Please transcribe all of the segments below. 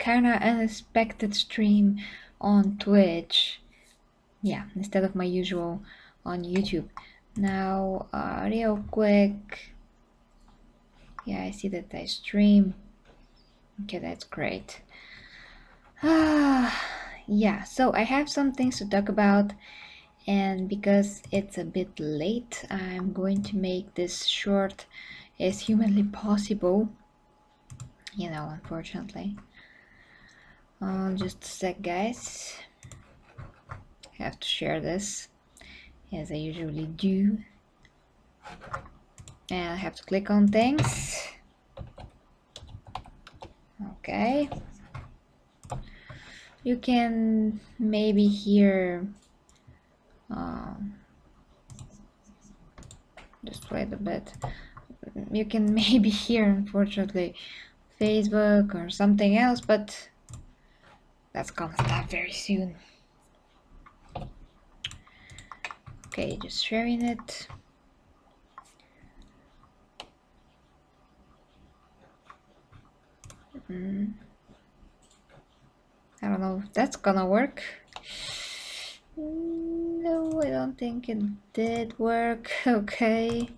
kind of unexpected stream on Twitch. Yeah, instead of my usual on YouTube. Now, real quick. Yeah, I see that I stream. Okay, that's great. Yeah, so I have some things to talk about, and because it's a bit late, I'm going to make this short as humanly possible. Unfortunately. Just a sec, guys. I have to share this as I usually do. And I have to click on things. Okay. You can maybe hear. Just wait a bit. You can maybe hear, unfortunately, Facebook or something else, but that's gonna stop very soon. Okay, just sharing it. I don't know if that's gonna work. No, I don't think it did work. Okay.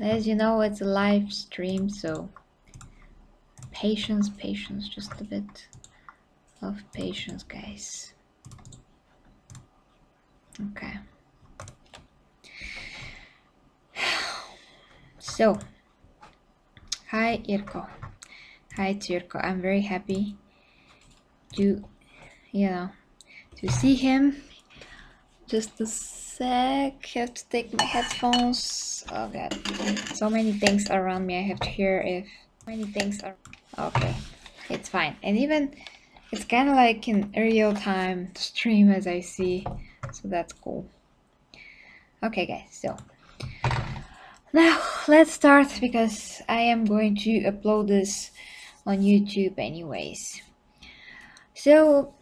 As you know, it's a live stream, so patience, just a bit of patience, guys. Okay. So, hi Irko. Hi Tirko. I'm very happy to, to see him. Just a sec. Have to take my headphones. Oh god, so many things around me. I have to hear if many things are. Okay, it's fine. And even it's kind of like in real time stream as I see, so that's cool. Okay, guys. So now let's start because I am going to upload this on YouTube anyways. So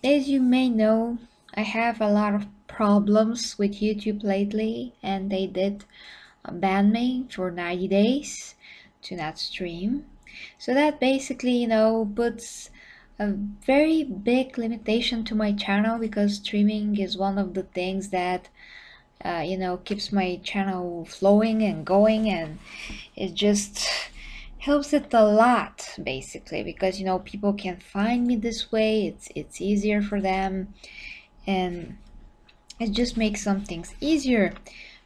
as you may know, I have a lot of problems with YouTube lately, and they did ban me for 90 days to not stream. So that basically, puts a very big limitation to my channel because streaming is one of the things that, keeps my channel flowing and going, and it just helps it a lot basically because people can find me this way. It's easier for them, and it just makes some things easier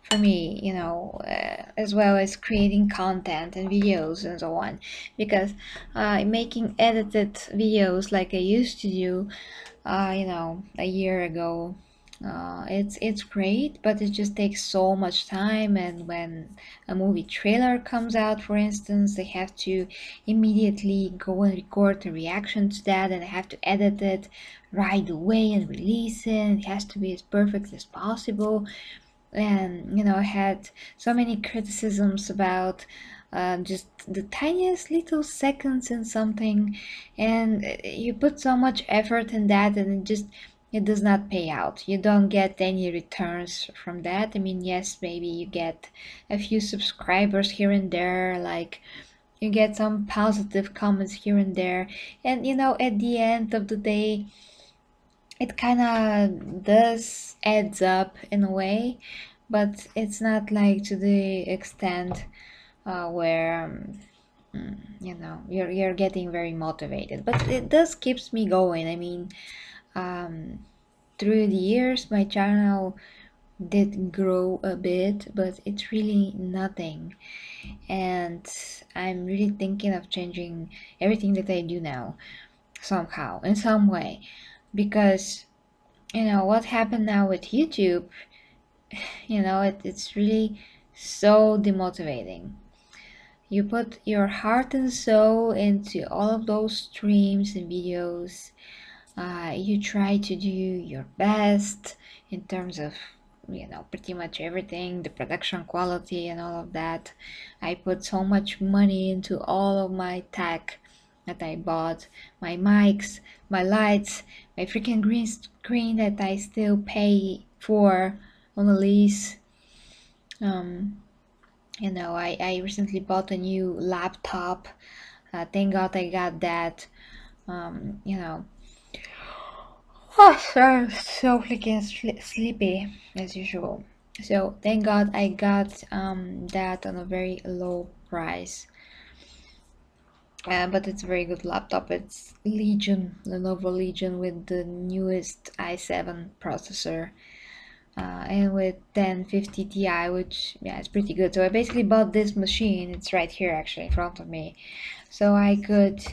for me, as well as creating content and videos and so on, because making edited videos like I used to do a year ago, it's great, but it just takes so much time. And when a movie trailer comes out, for instance, they have to immediately go and record a reaction to that, and I have to edit it right away and release it. It has to be as perfect as possible. And I had so many criticisms about just the tiniest little seconds in something, and you put so much effort in that, and it does not pay out. You don't get any returns from that. I mean, yes, maybe you get a few subscribers here and there, like you get some positive comments here and there, and at the end of the day, it kind of does adds up in a way, but it's not like to the extent where you're getting very motivated. But it does keeps me going. I mean, through the years, my channel did grow a bit, but it's really nothing. And I'm really thinking of changing everything that I do now somehow, in some way, because what happened now with YouTube, it's really so demotivating. You put your heart and soul into all of those streams and videos. You try to do your best in terms of pretty much everything, the production quality and all of that. I put so much money into all of my tech that I bought, my mics, my lights, my freaking green screen that I still pay for on a lease. I recently bought a new laptop Thank God I got that. You know. Oh, sorry, I'm so freaking sleepy as usual. So thank God I got that on a very low price. But it's a very good laptop. It's Legion, Lenovo Legion with the newest i7 processor. And with 1050 Ti, which yeah, it's pretty good. So I basically bought this machine. It's right here actually in front of me, so I could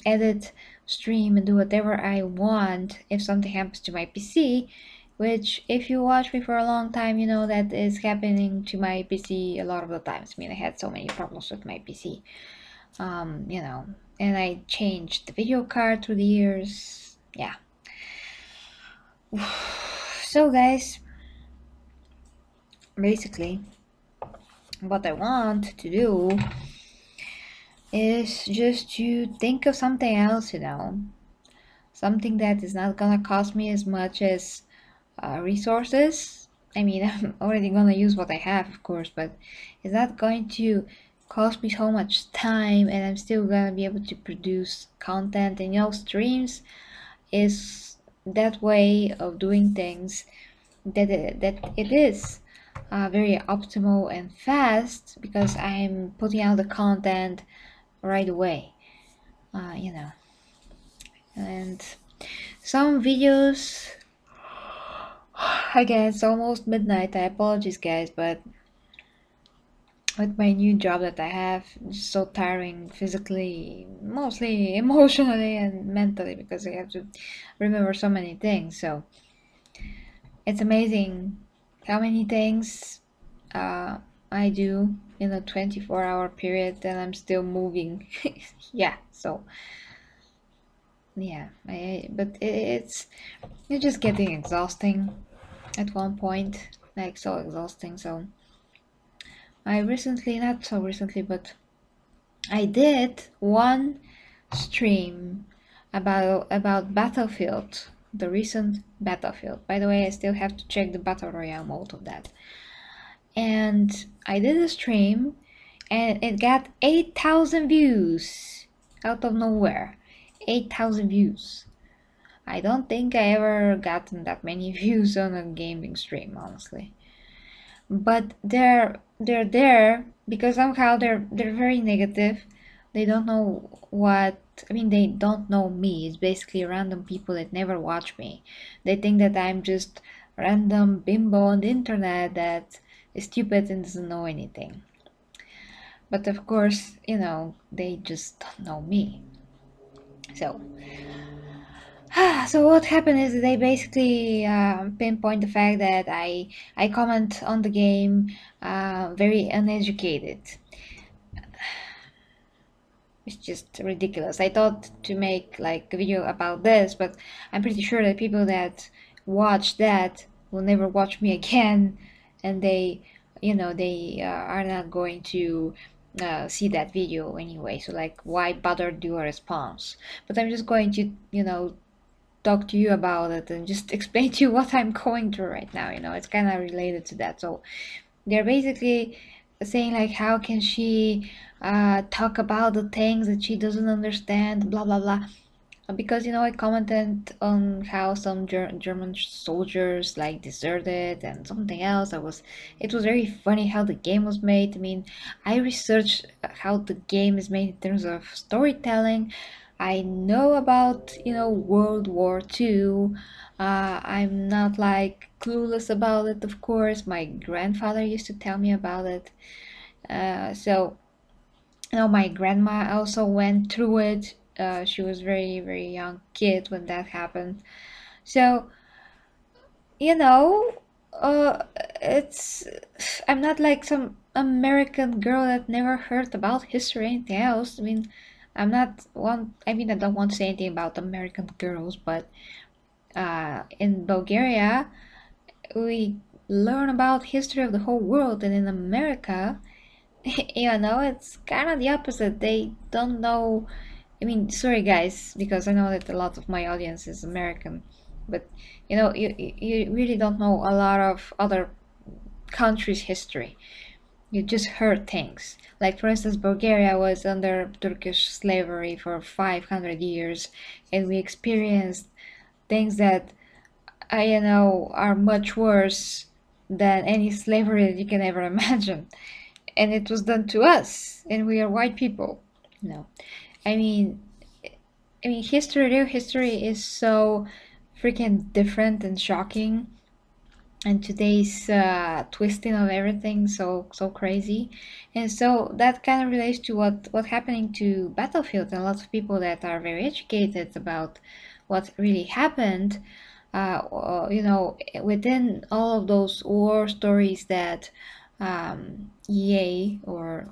edit, stream, and do whatever I want if something happens to my PC. Which, if you watch me for a long time, you know that is happening to my PC a lot of the times. I mean, I had so many problems with my PC. You know, and I changed the video card through the years. Yeah. So, guys, basically, what I want to do is just to think of something else, you know, something that is not gonna cost me as much as resources. I mean, I'm already gonna use what I have, of course, but it's not going to cost me so much time, and I'm still gonna be able to produce content. And you know, streams is that way of doing things that it is very optimal and fast because I'm putting out the content right away, you know. And some videos, again, it's almost midnight. I apologize, guys, but with my new job that I have, it's so tiring physically, mostly emotionally and mentally because I have to remember so many things. So it's amazing how many things I do in a 24-hour period and I'm still moving. Yeah, so yeah, but it's just getting exhausting at one point, like so exhausting. So I recently, not so recently, but I did one stream about Battlefield, the recent Battlefield. By the way, I still have to check the Battle Royale mode of that. And I did a stream and it got 8,000 views out of nowhere. 8,000 views. I don't think I ever gotten that many views on a gaming stream, honestly. But they're there because somehow they're very negative. They don't know what I mean, they don't know me. It's basically random people that never watch me. They think that I'm just random bimbo on the internet that is stupid and doesn't know anything. But of course, you know, they just don't know me. So, so what happened is they basically pinpoint the fact that I comment on the game very uneducated. It's just ridiculous. I thought to make like a video about this, but I'm pretty sure that people that watch that will never watch me again, and they, you know, they are not going to see that video anyway. So like, why bother do a response? But I'm just going to, you know, talk to you about it and just explain to you what I'm going through right now. You know, it's kind of related to that. So they're basically saying like, how can she talk about the things that she doesn't understand, blah blah blah. Because you know, I commented on how some German soldiers like deserted and something else. It was very funny how the game was made. I mean, I researched how the game is made in terms of storytelling. I know about, you know, World War II. I'm not like clueless about it, of course. My grandfather used to tell me about it. So, you know, my grandma also went through it. She was very, very young kid when that happened. So, you know, it's I'm not like some American girl that never heard about history or anything else. I mean, I'm not one. I mean, I don't want to say anything about American girls, but in Bulgaria, we learn about history of the whole world, and in America, you know, it's kind of the opposite. They don't know. I mean, sorry guys, because I know that a lot of my audience is American, but you know, you really don't know a lot of other countries' history. you just heard things. Like, for instance, Bulgaria was under Turkish slavery for 500 years, and we experienced things that are much worse than any slavery that you can ever imagine. And it was done to us, and we are white people. No, I mean, history, real history is so freaking different and shocking, and today's twisting of everything so crazy, and so that kind of relates to what happening to Battlefield, and lots of people that are very educated about what really happened. Within all of those war stories that EA or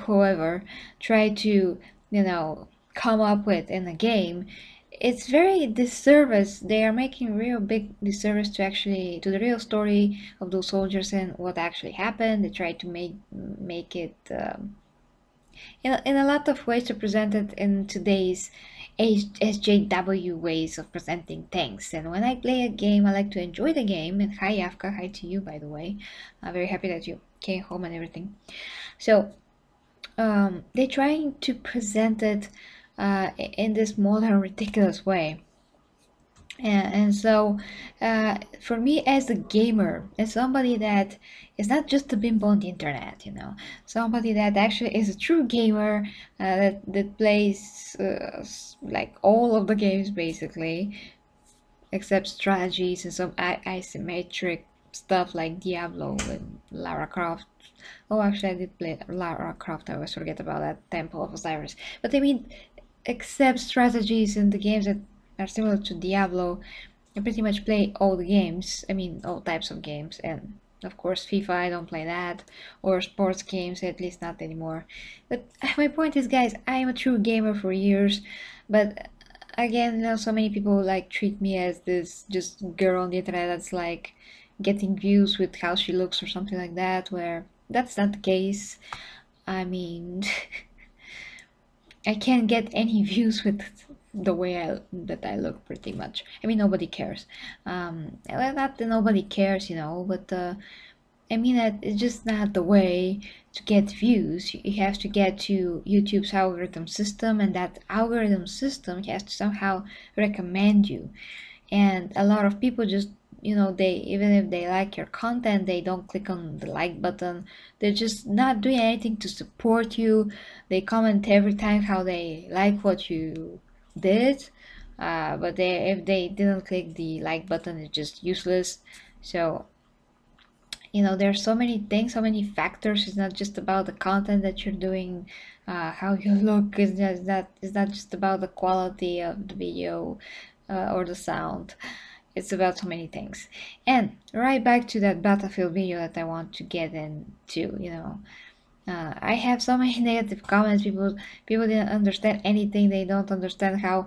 whoever try to come up with in a game, it's very disservice. They are making real big disservice to the real story of those soldiers and what actually happened. They try to make it in a lot of ways to present it in today's SJW ways of presenting things. And when I play a game, I like to enjoy the game. And hi Yafka, hi to you, by the way. I'm very happy that you came home and everything. So they're trying to present it in this modern ridiculous way. And so for me as a gamer, as somebody that is not just a bimbo on the internet, somebody that actually is a true gamer, that plays like all of the games basically, except strategies and some isometric stuff like Diablo and Lara Croft. Oh, actually, I did play Lara Croft. I always forget about that, Temple of Osiris. But I mean, except strategies in the games that are similar to Diablo, I pretty much play all the games. I mean, all types of games. And of course, FIFA, I don't play that. Or sports games, at least not anymore. But my point is, guys, I am a true gamer for years. But again, so many people like treat me as this just girl on the internet that's like getting views with how she looks or something like that, where that's not the case. I mean, I can't get any views with the way that I look, pretty much. I mean, nobody cares. Well, not that nobody cares, but I mean that it's just not the way to get views. You have to get to YouTube's algorithm system, and that algorithm system has to somehow recommend you. And a lot of people just they, even if they like your content, they don't click on the like button. They're just not doing anything to support you. They comment every time how they like what you did, but if they didn't click the like button, it's just useless. So there's so many things, so many factors. It's not just about the content that you're doing, how you look. It's not just about the quality of the video or the sound. It's about so many things. And right back to that Battlefield video that I want to get into, I have so many negative comments. People didn't understand anything. They don't understand how,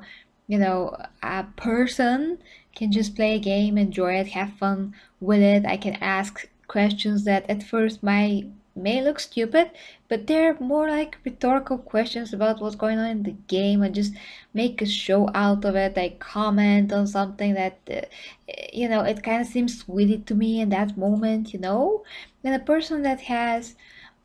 a person can just play a game, enjoy it, have fun with it. I can ask questions that at first may look stupid, but they're more like rhetorical questions about what's going on in the game. I just make a show out of it. I comment on something that it kind of seems witty to me in that moment, and a person that has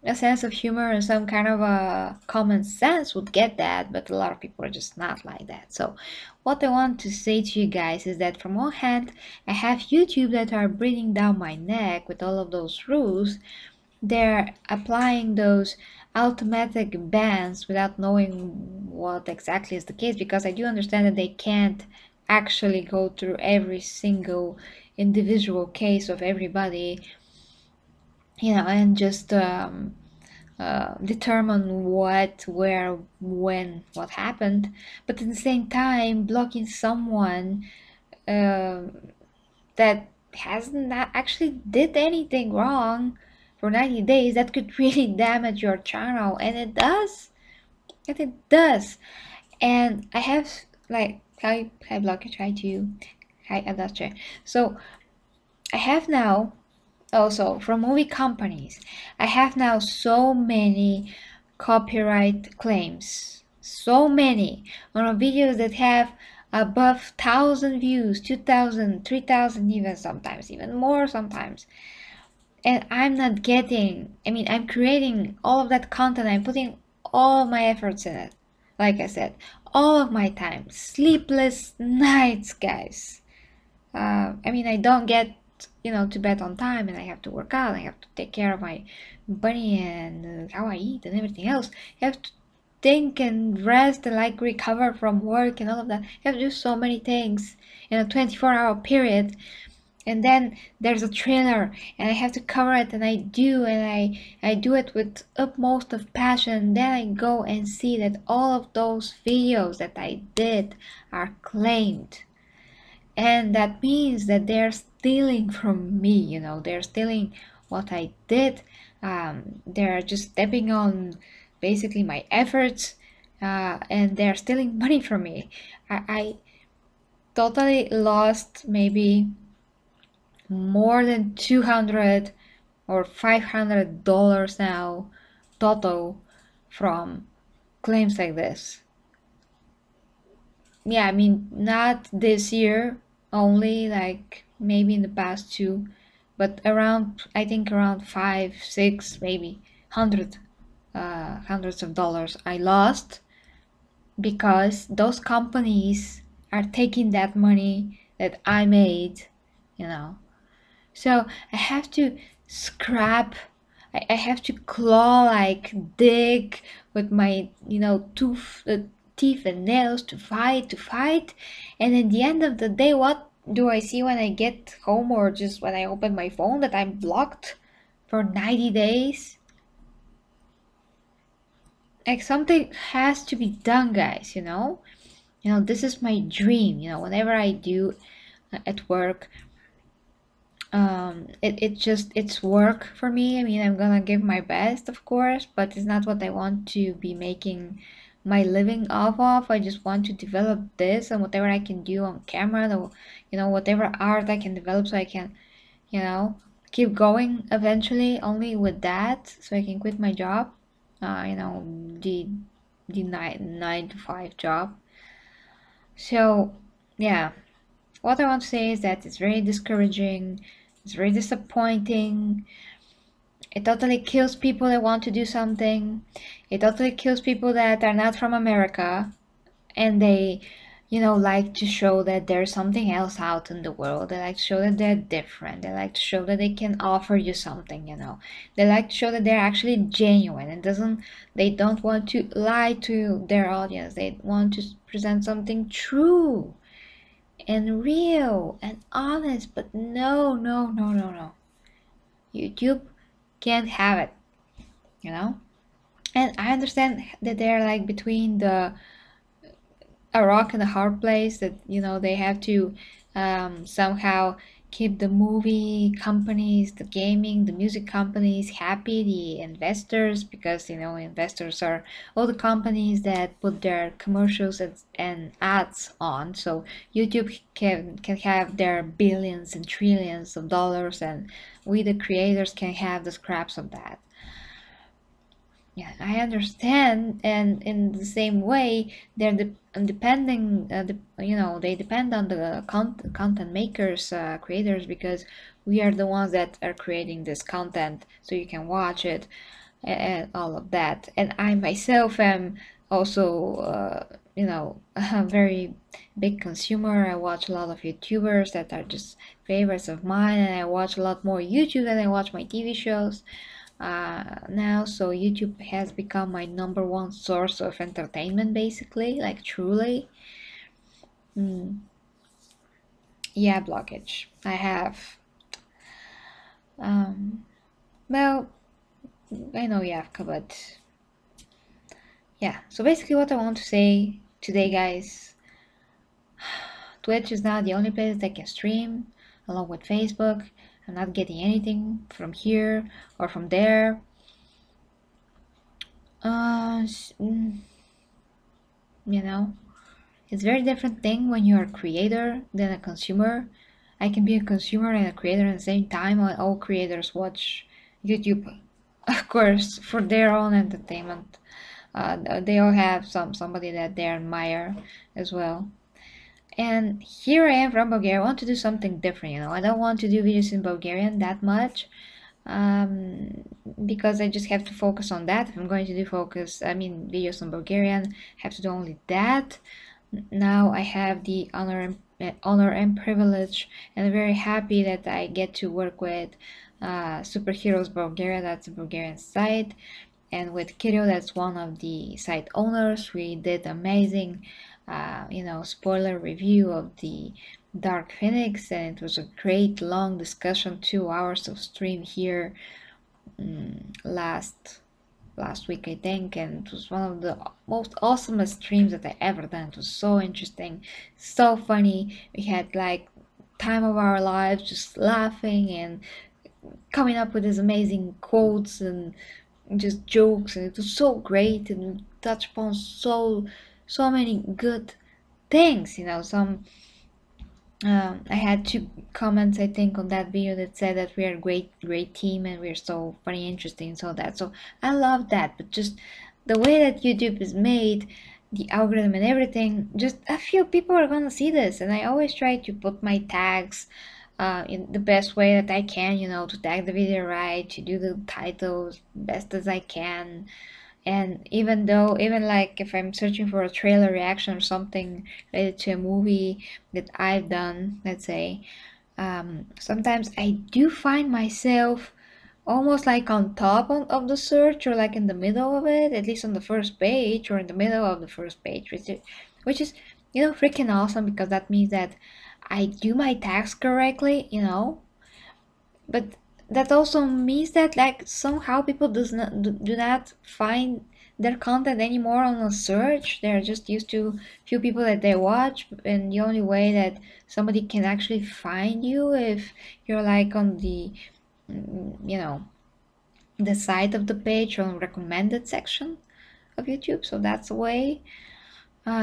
a sense of humor and some kind of a common sense would get that, but a lot of people are just not like that. So what I want to say to you guys is that from one hand, I have YouTube that are breathing down my neck with all of those rules. They're applying those automatic bans without knowing what exactly is the case, because I do understand that they can't actually go through every single individual case of everybody, and just determine what, where, when, what happened. But at the same time, blocking someone that hasn't not actually did anything wrong for 90 days, that could really damage your channel, and it does. And it does. And I have like hi blocker, try to hi Adastra. So I have now also from movie companies, I have now so many copyright claims, so many on videos that have above 1,000 views, 2,000, 3,000, even sometimes, even more sometimes. and I'm not getting, I mean, I'm creating all of that content, I'm putting all my efforts in it. Like I said, all of my time, sleepless nights, guys. I mean, I don't get, to bed on time, and I have to work out. I have to take care of my body and how I eat and everything else. I have to think and rest and like recover from work and all of that. I have to do so many things in a 24-hour period. And then there's a trailer, and I have to cover it, and I do, and I do it with utmost of passion. Then I go and see that all of those videos that I did are claimed, and that means that they're stealing from me. They're stealing what I did. They're just stepping on basically my efforts, and they're stealing money from me. I totally lost maybe more than 200 or $500 now total from claims like this. Yeah, I mean, not this year only, like maybe in the past two, but around, I think around five, six, maybe hundreds of dollars I lost because those companies are taking that money that I made, you know. So I have to scrap, I have to claw, like dig with my, teeth and nails to fight. And at the end of the day, what do I see when I get home or just when I open my phone? That I'm blocked for 90 days? Like something has to be done, guys, this is my dream, whenever I do at work, it's work for me. I mean, I'm gonna give my best, of course, but it's not what I want to be making my living off of. I just want to develop this, and whatever I can do on camera, whatever art I can develop, so I can, you know keep going eventually only with that, so I can quit my job, the nine to five job. So yeah, what I want to say is that it's very discouraging, it's very disappointing. It totally kills people that want to do something. It totally kills people that are not from America, and they, like to show that there's something else out in the world. They like to show that they're different. They like to show that they can offer you something. They like to show that they're actually genuine and they don't want to lie to their audience. They want to present something true and real and honest, but no, no, no, no, no. YouTube can't have it, you know? And I understand that they're like between a rock and a hard place, that, they have to somehow keep the movie companies, the gaming, the music companies happy, the investors, because, investors are all the companies that put their commercials and ads on. So YouTube can have their billions and trillions of dollars, and we, the creators, can have the scraps of that. Yeah, I understand, and in the same way, they're depending. They depend on the content makers, creators, because we are the ones that are creating this content, so you can watch it and all of that. And I myself am also, a very big consumer. I watch a lot of YouTubers that are just favorites of mine, and I watch a lot more YouTube than I watch my TV shows now. So YouTube has become my number one source of entertainment, basically, like truly. mm. Yeah, blockage I have. Well, I know Yavka, but yeah. So basically what I want to say today, guys, Twitch is not the only place that can stream along with Facebook. I'm not getting anything from here or from there. uh you know It's a very different thing when you're a creator than a consumer. I can be a consumer and a creator at the same time. All creators watch YouTube, of course, for their own entertainment. They all have somebody that they admire as well. And here I am from Bulgaria. I want to do something different. I don't want to do videos in Bulgarian that much. because I just have to focus on that. If I'm going to do videos on Bulgarian, I have to do only that. Now I have the honor and privilege, and I'm very happy that I get to work with Superheroes Bulgaria. That's a Bulgarian site, and with Kirill, that's one of the site owners. We did amazing, spoiler review of the Dark Phoenix, and it was a great long discussion, 2 hours of stream here last week, I think, and it was one of the most awesome streams that I ever done. It was so interesting, so funny. We had like time of our lives, just laughing and coming up with these amazing quotes and just jokes, and it was so great, and we touched upon so many good things. Some I had 2 comments, I think, on that video that said that we are a great team and we're so funny, interesting, so that. So I love that, but just the way that YouTube is made, the algorithm and everything, just a few people are gonna see this, and I always try to put my tags in the best way that I can, to tag the video right, to do the titles best as I can. And even like if I'm searching for a trailer reaction or something related to a movie that I've done, let's say, sometimes I do find myself almost like on top of the search, or like in the middle of it, at least on the first page or in the middle of the first page, which is freaking awesome, because that means that I do my tags correctly, but that also means that like somehow people do not find their content anymore on a search. They're just used to few people that they watch, and the only way that somebody can actually find you if you're like on the you know the side of the page or recommended section of YouTube. So that's the way.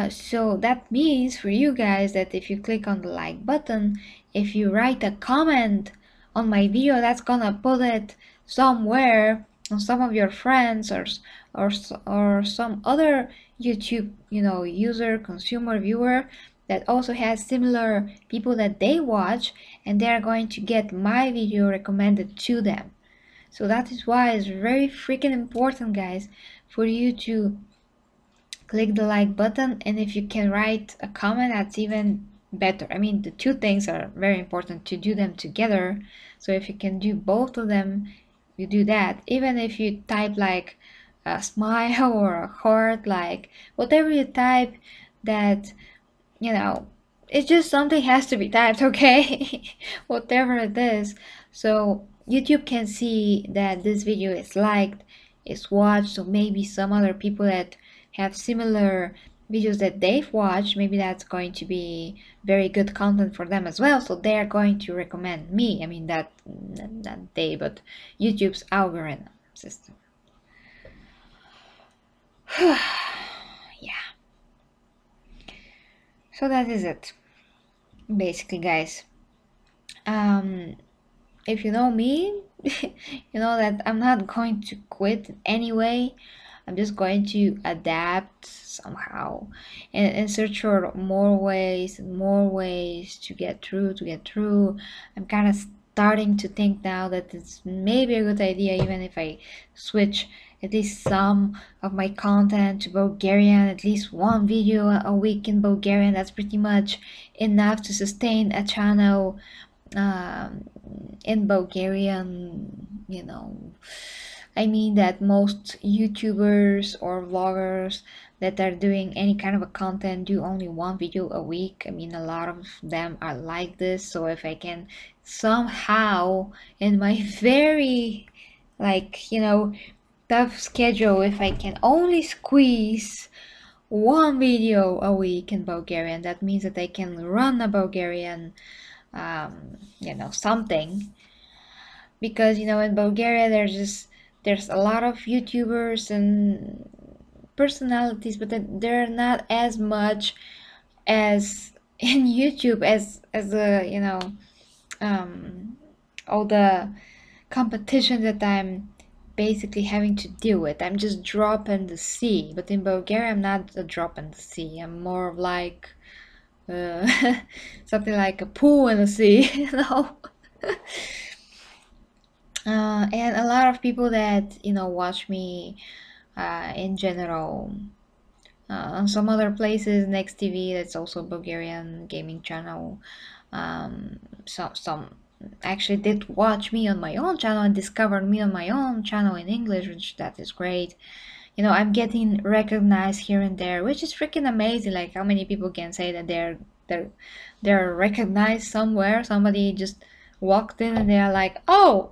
So that means for you guys that if you click on the like button, if you write a comment on my video, that's gonna put it somewhere on some of your friends or some other YouTube, user, consumer, viewer that also has similar people that they watch, and they're going to get my video recommended to them. So that is why it's very freaking important, guys, for you to click the like button, and if you can write a comment, that's even better. I mean, the 2 things are very important to do them together. So if you can do both of them, you do that. Even if you type like a smile or a heart, like whatever you type, that it's just something has to be typed, okay? Whatever it is. So YouTube can see that this video is liked, is watched, so maybe some other people that have similar videos that they've watched, maybe that's going to be very good content for them as well, so they're going to recommend me. I mean, that not they, but YouTube's algorithm system. Yeah, so that is it basically, guys. If you know me, you know that I'm not going to quit anyway. I'm just going to adapt somehow and search for more ways and more ways to get through. I'm kind of starting to think now that it's maybe a good idea, even if I switch at least some of my content to Bulgarian, at least one video a week in Bulgarian. That's pretty much enough to sustain a channel in Bulgarian, I mean that most YouTubers or vloggers that are doing any kind of a content do only one video a week. I mean, a lot of them are like this. So if I can somehow, in my very, tough schedule, if I can only squeeze one video a week in Bulgarian, that means that I can run a Bulgarian, something. Because, in Bulgaria, there's a lot of YouTubers and personalities, but they're not as much as in YouTube as the all the competition that I'm basically having to deal with. I'm just drop in the sea, but in Bulgaria I'm not a drop in the sea. I'm more like uh, something like a pool in the sea, And a lot of people that watch me in general on some other places. Next TV, that's also Bulgarian gaming channel. Some actually did watch me on my own channel and discovered me on my own channel in English, which that is great. I'm getting recognized here and there, which is freaking amazing. Like how many people can say that they're they're recognized somewhere. Somebody just walked in and they're like, "Oh,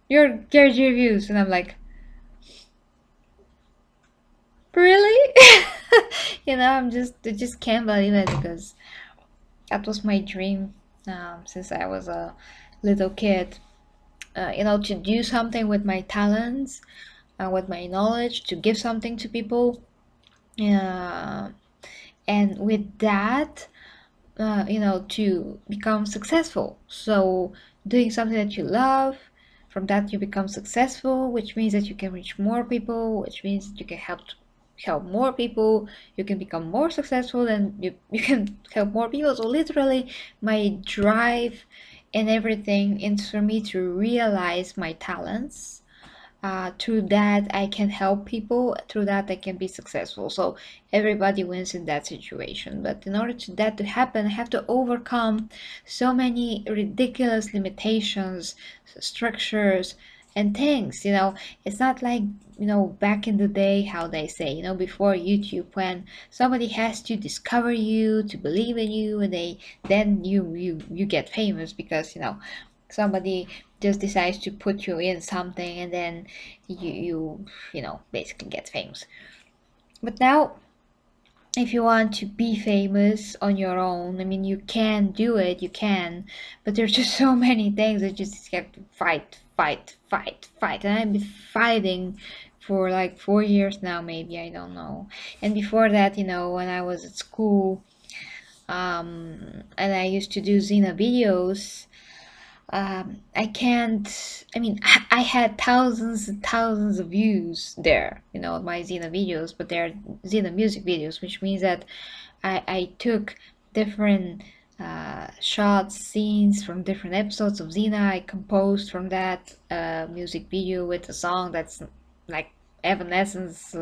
you're Gary Reviews," and I'm like, "Really?" I just can't believe it because that was my dream since I was a little kid. To do something with my talents, with my knowledge, to give something to people. Uh, and with that, to become successful. So, doing something that you love, from that you become successful, which means that you can reach more people, which means that you can help more people, you can become more successful, and you can help more people. So literally my drive and everything is for me to realize my talents. Through that I can help people, through that I can be successful. So everybody wins in that situation. But in order to that to happen, I have to overcome so many ridiculous limitations, structures, and things. It's not like back in the day, how they say, before YouTube, when somebody has to discover you, to believe in you, and then you get famous because somebody just decides to put you in something, and then you basically get famous. But now, if you want to be famous on your own, I mean, you can do it, you can, but there's just so many things that you just have to fight, fight, fight, fight. And I've been fighting for like 4 years now, maybe, I don't know. And before that, when I was at school, and I used to do Xena videos. I can't. I mean, I had thousands and thousands of views there, my Xena videos, but they're Xena music videos, which means that I took different shots, scenes from different episodes of Xena. I composed from that music video with a song that's like Evanescence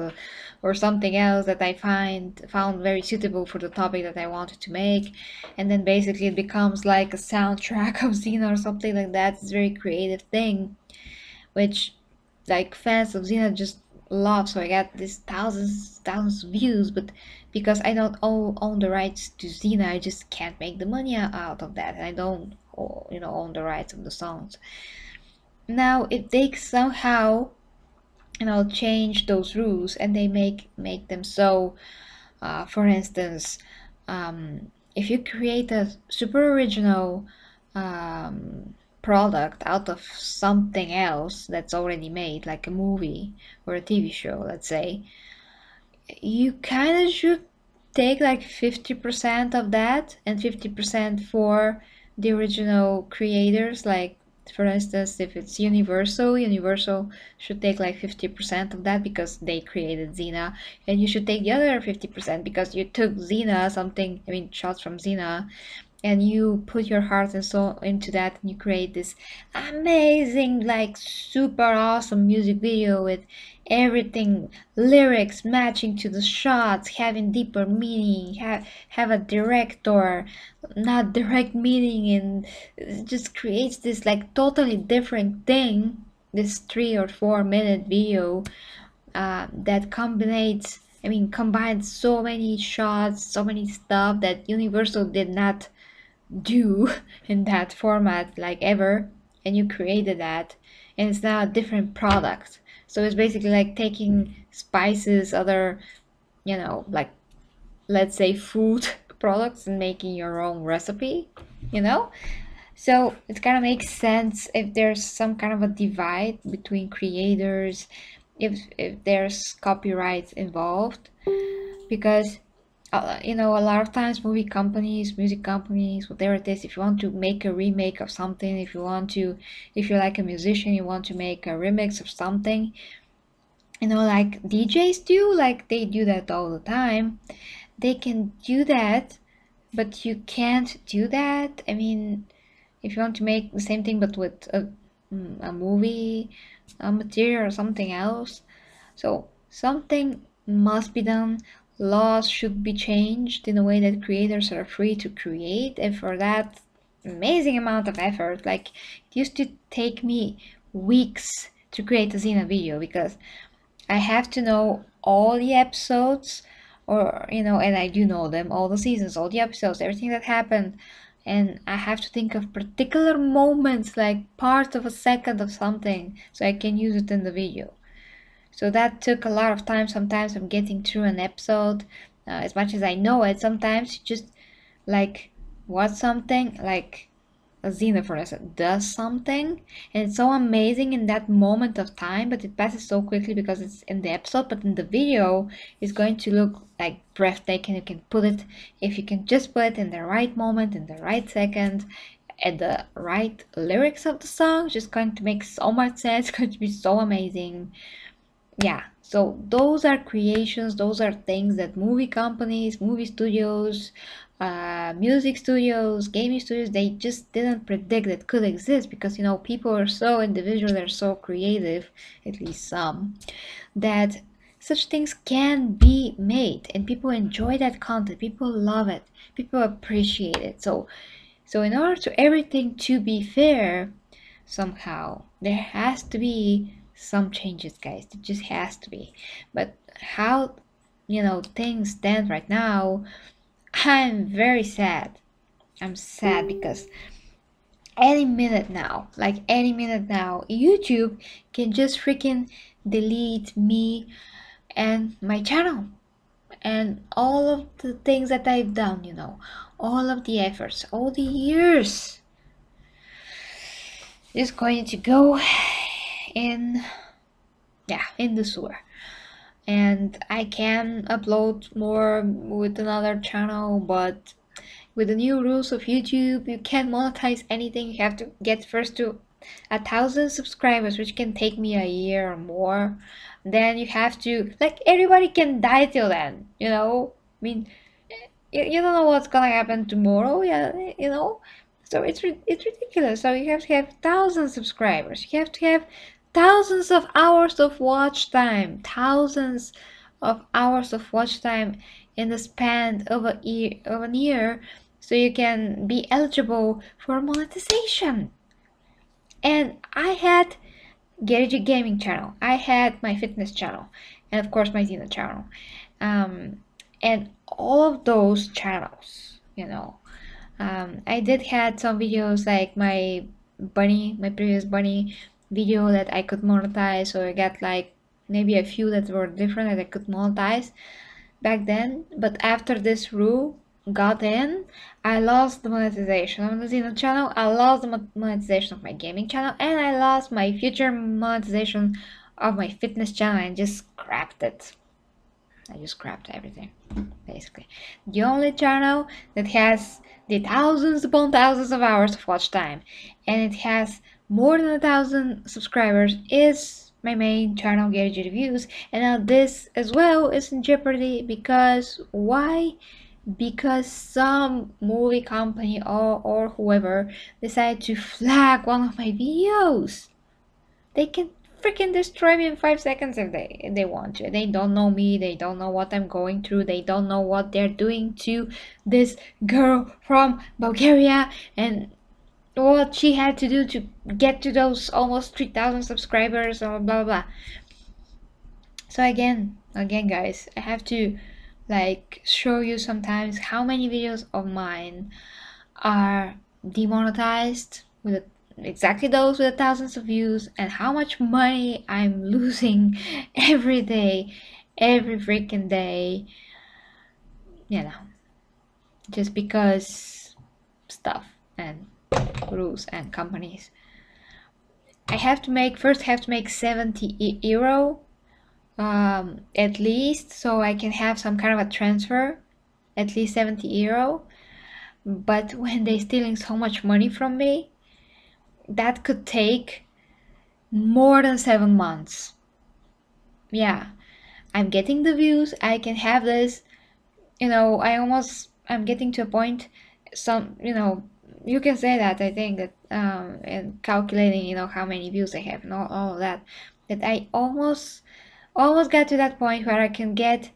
or something else that I found very suitable for the topic that I wanted to make, and then basically it becomes like a soundtrack of Xena or something like that. It's a very creative thing, which like fans of Xena just love. So I got these thousands of views, but because I don't own the rights to Xena, I just can't make the money out of that, and I don't own the rights of the songs. Now if they somehow change those rules and they make them so, for instance, if you create a super original product out of something else that's already made, like a movie or a TV show, let's say, you kind of should take like 50% of that and 50% for the original creators. Like, for instance, if it's Universal should take like 50% of that because they created Xena, and you should take the other 50% because you took Xena, something, I mean, shots from Xena, and you put your heart and soul into that, and you create this amazing, like super awesome music video with everything, lyrics matching to the shots, having deeper meaning, have a direct or not direct meaning, and it just creates this like totally different thing, this 3 or 4 minute video that combines so many shots, so many stuff that Universal did not do in that format like ever, and you created that, and it's now a different product. So it's basically like taking spices, other like, let's say, food products, and making your own recipe, you know so it kind of makes sense if there's some kind of a divide between creators, if there's copyright involved, because a lot of times movie companies, music companies, whatever it is, if you want to make a remake of something, if you're like a musician, you want to make a remix of something, like DJs do, like they do that all the time. They can do that, but you can't do that. I mean, if you want to make the same thing but with a movie, a material, or something else. So something must be done. Laws should be changed in a way that creators are free to create, and for that amazing amount of effort, like it used to take me weeks to create a Xena video because I have to know all the episodes, or and I do know them, all the seasons, all the episodes, everything that happened, and I have to think of particular moments, like part of a second of something, so I can use it in the video. So that took a lot of time. Sometimes I'm getting through an episode as much as I know it. Sometimes you just like watch something, like a Xena, for instance, does something, and it's so amazing in that moment of time, but it passes so quickly because it's in the episode. But in the video, it's going to look like breathtaking. You can put it, if you can just put it in the right moment, in the right second, at the right lyrics of the song, it's just going to make so much sense. It's going to be so amazing. Yeah, so those are creations, those are things that movie companies, movie studios, music studios, gaming studios, they just didn't predict that could exist because people are so individual, they're so creative, at least some, that such things can be made and people enjoy that content, people love it, people appreciate it. So in order to everything to be fair, somehow there has to be some changes, guys. It just has to be. But how things stand right now, I'm very sad. I'm sad because any minute now, like any minute now, YouTube can just freaking delete me and my channel and all of the things that I've done, all of the efforts, all the years is going to go in, yeah, in the sewer. And I can upload more with another channel, but with the new rules of YouTube, you can't monetize anything. You have to get first to 1,000 subscribers, which can take me a year or more. Then you have to, like, everybody can die till then, I mean, you don't know what's gonna happen tomorrow, yeah. So it's ridiculous. So you have to have 1,000 subscribers. You have to have thousands of hours of watch time, thousands of hours of watch time in the span of a year, so you can be eligible for monetization. And I had Gary Gaming channel. I had my fitness channel, and of course my Xena channel. And all of those channels, I did had some videos like my previous bunny video that I could monetize, so I got like maybe a few that were different that I could monetize back then. But after this rule got in, I lost the monetization of the Xena channel, I lost the monetization of my gaming channel, and I lost my future monetization of my fitness channel, and just scrapped it. I just scrapped everything, basically. The only channel that has the thousands upon thousands of hours of watch time, and it has more than 1,000 subscribers, is my main channel, Gary G Reviews. And now this as well is in jeopardy because why? Because some movie company or whoever decided to flag one of my videos. They can freaking destroy me in 5 seconds if they want to. They don't know me, they don't know what I'm going through, they don't know what they're doing to this girl from Bulgaria and what she had to do to get to those almost 3,000 subscribers or blah blah blah. So again guys, I have to like show you sometimes how many videos of mine are demonetized with exactly those with thousands of views, and how much money I'm losing every day, every freaking day, just because stuff and rules and companies. I have to make 70 euro at least, so I can have some kind of a transfer, at least 70 euro. But when they're stealing so much money from me, that could take more than 7 months. Yeah, I'm getting the views, I can have this, I'm getting to a point, some, you can say that. I think that and calculating, how many views I have and all of that, that I almost got to that point where I can get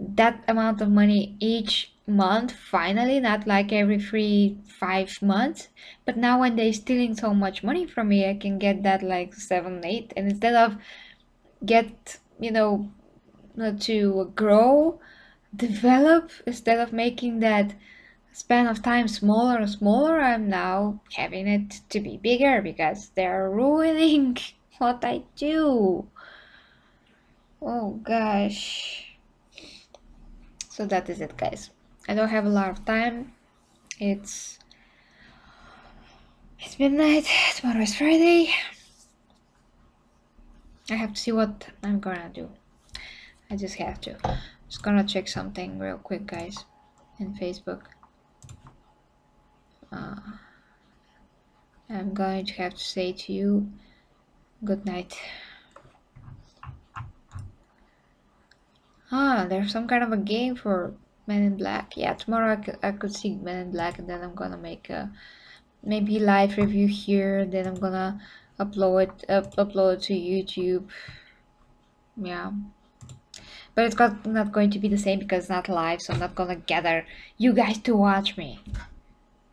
that amount of money each month finally, not like every 5 months. But now when they're stealing so much money from me, I can get that like 7 8, and instead of get to grow, develop, instead of making that span of time smaller and smaller, I'm now having it to be bigger because they're ruining what I do. Oh gosh. So that is it, guys. I don't have a lot of time. It's midnight. Tomorrow is Friday. I have to see what I'm gonna do. I just have to. Just gonna check something real quick, guys, in Facebook. I'm going to have to say to you good night. There's some kind of a game for Men in Black. Yeah, tomorrow I could see Men in Black, and then I'm gonna make a maybe live review here. Then I'm gonna upload it to YouTube. Yeah, but it's not going to be the same because it's not live, so I'm not gonna gather you guys to watch me.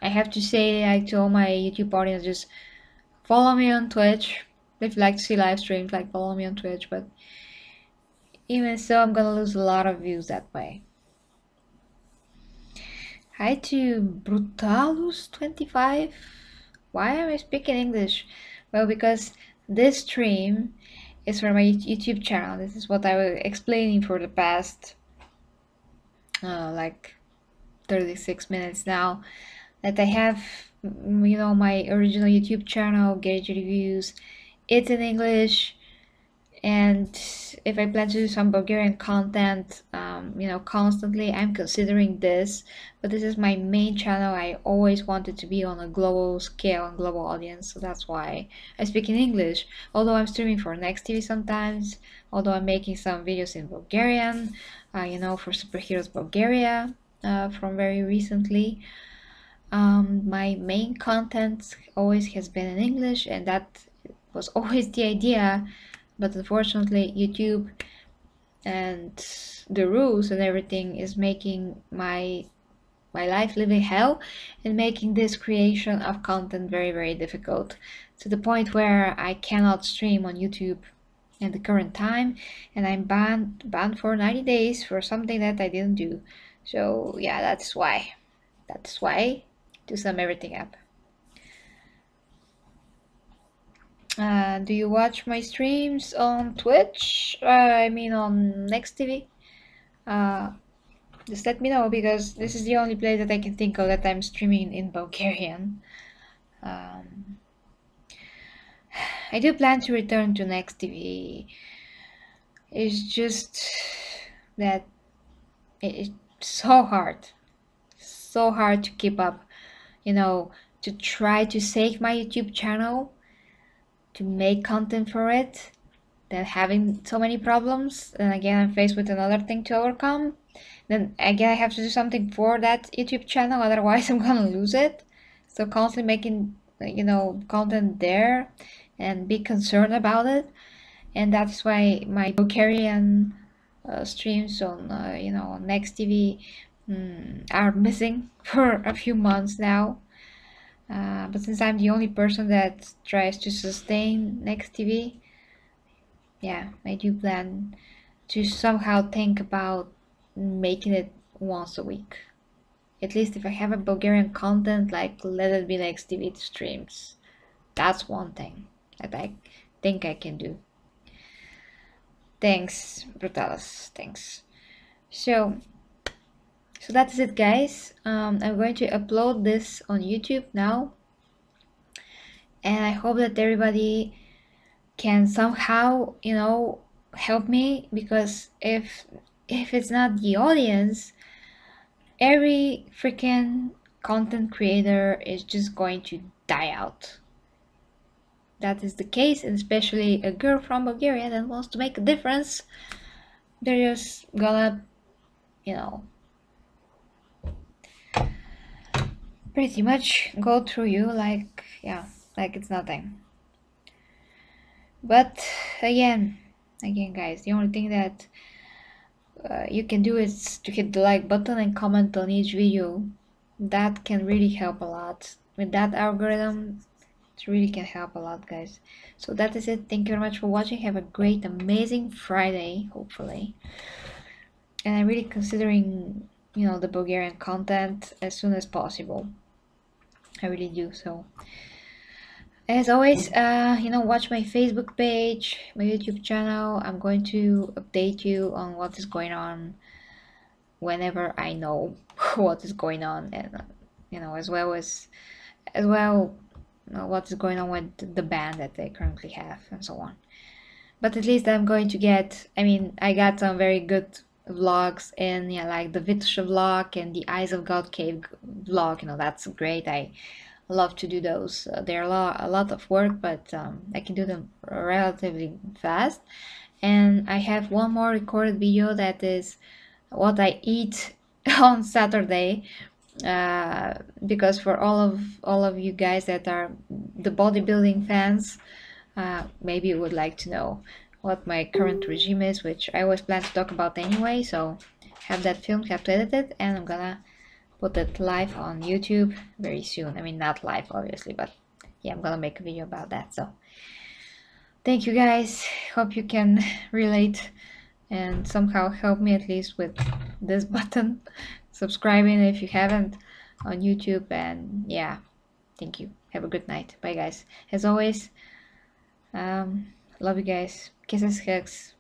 I have to say, like, to all my YouTube audience, just follow me on Twitch. If you like to see live streams, like, follow me on Twitch. But even so, I'm gonna lose a lot of views that way. Hi to Brutalus25. Why am I speaking English? Well, because this stream is for my YouTube channel. This is what I was explaining for the past like 36 minutes now. That I have, my original YouTube channel, Gage Reviews. It's in English, and if I plan to do some Bulgarian content, constantly, I'm considering this. But this is my main channel. I always wanted to be on a global scale and global audience, so that's why I speak in English. Although I'm streaming for Next TV sometimes, although I'm making some videos in Bulgarian, for Superheroes Bulgaria, from very recently. My main content always has been in English, and that was always the idea. But unfortunately, YouTube and the rules and everything is making my life living hell, and making this creation of content very, very difficult, to the point where I cannot stream on YouTube at the current time, and I'm banned for 90 days for something that I didn't do. So yeah, that's why to sum everything up. Do you watch my streams on Twitch? I mean on Next TV? Just let me know, because this is the only place that I can think of that I'm streaming in Bulgarian. I do plan to return to Next TV. It's just that it's so hard to keep up, to try to save my YouTube channel, to make content for it, then having so many problems, and again I'm faced with another thing to overcome. Then again I have to do something for that YouTube channel, otherwise I'm gonna lose it. So constantly making content there and be concerned about it. And that's why my Bulgarian streams on on Next TV are missing for a few months now. But since I'm the only person that tries to sustain Next TV, yeah, I do plan to somehow think about making it once a week. At least if I have a Bulgarian content, like, let it be Next TV streams. That's one thing that I think I can do. Thanks, Brutalis. Thanks. So that's it, guys. I'm going to upload this on YouTube now, and I hope that everybody can somehow, help me, because if it's not the audience, every freaking content creator is just going to die out. That is the case, and especially a girl from Bulgaria that wants to make a difference, they're just gonna, pretty much go through you like, yeah, like it's nothing. But again guys, the only thing that you can do is to hit the like button and comment on each video. That can really help a lot with that algorithm. It really can help a lot, guys. So that is it. Thank you very much for watching. Have a great, amazing Friday, hopefully. And I'm really considering, the Bulgarian content as soon as possible. I really do. So as always, watch my Facebook page, my YouTube channel. I'm going to update you on what is going on whenever I know what is going on, and as well what is going on with the band that they currently have and so on. But at least I'm going to get. I mean, I got some very good vlogs, and yeah, like the Vitosha vlog and the Eyes of God Cave vlog. That's great. I love to do those. They're a lot of work, but I can do them relatively fast. And I have one more recorded video that is what I eat on Saturday. Because for all of you guys that are the bodybuilding fans, maybe you would like to know what my current regime is, which I always plan to talk about anyway. So have that filmed, have to edit it, and I'm gonna put it live on YouTube very soon. I mean, not live obviously, but yeah, I'm gonna make a video about that. So thank you guys. Hope you can relate and somehow help me at least with this button, subscribing if you haven't on YouTube. And yeah, thank you. Have a good night. Bye guys. As always, love you guys. Kisses, hugs.